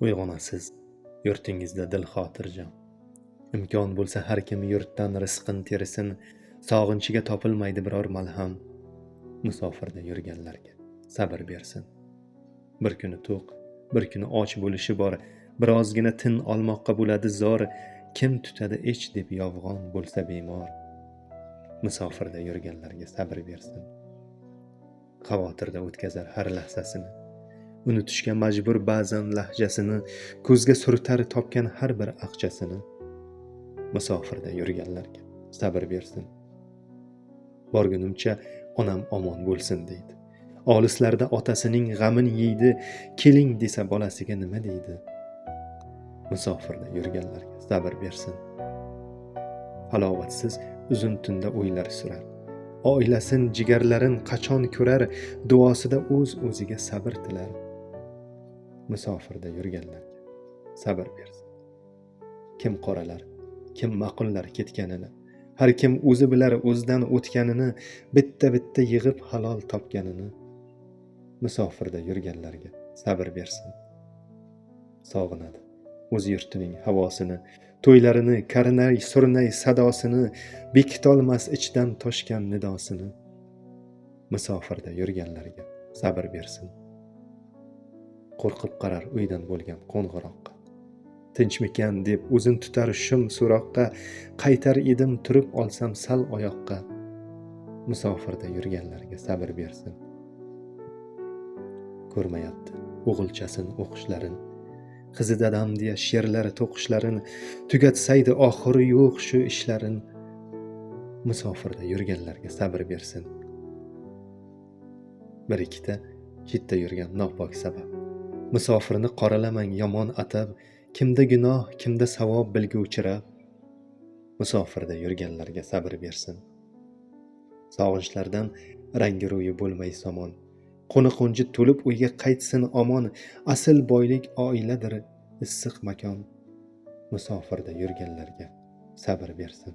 Uyg'onasiz, yurtingizda dil xotirjam. Imkon bo'lsa har kim yurtdan rizqin terisin, sog'inchiga topilmaydi biror malham. Musofirda yurganlarga sabr bersin. Bir kuni to'q, bir kuni och bo'lishi bor, birozgina tin olmoqqa bo'ladi zor, kim tutadi ich deb yolg'on bo'lsa bemor. Musofirda yurganlarga sabr bersin. Xavotirda o'tkazar har lahzasini, unutishga majbur ba'zan lahjasini, ko'zga surtar topgan har bir aqchasini. Musofirda yurganlarga sabr bersin. Borgunimcha onam omon bo'lsin deydi. Olislarda otasining g'amin yeydi, keling desa bolasiga nima deydi? Musofirda yurganlarga sabr bersin. Halovatsiz uzun tunda o'ylar surar. Oilasin, jigarlarin qachon ko'rar, duosida o'ziga sabr tilar. Musofirda yurganlarga sabr bersin. Kim qoralar, kim ma'qullar ketganini, har kim o'zi bilar o'zidan o'tganini, bitta yig'ib halol topganini. Musofirda yurganlarga sabr bersin. Sog'inadi o'z yurtining havosini, to'ylarini, karnay, surnay sadosini, bekitolmas ichdan toshgan nidosini. Musofirda yurganlarga sabr bersin. Qo'rqib qarar uydan bo'lgan qo'ng'iroqqa. Tinchmikan deb o'zin tutar shum so'roqqa, qaytar edim turib olsam sal oyoqqa. Musofirda yurganlarga sabr bersin. Ko'rmayapti o'g'ilchasin o'qishlarin, qizi dadam deya she'rlar to'qishlarin, tugatsaydi oxiri yo'q shu ishlarin. Musofirda yurganlarga sabr bersin. Bir ikkita chetda yurgan nopok sabab, musofirni qoralamang yomon atab, kimda gunoh, kimda savob bilguvchirab. Musofirda yurganlarga sabr bersin. Sog'inchlardan rangi ro'yi bo'lmay somon, qo'ni-qo'nji to'lib uyga qaytsin omon, asl boylik oiladir, issiq makon. Musofirda yurganlarga sabr bersin.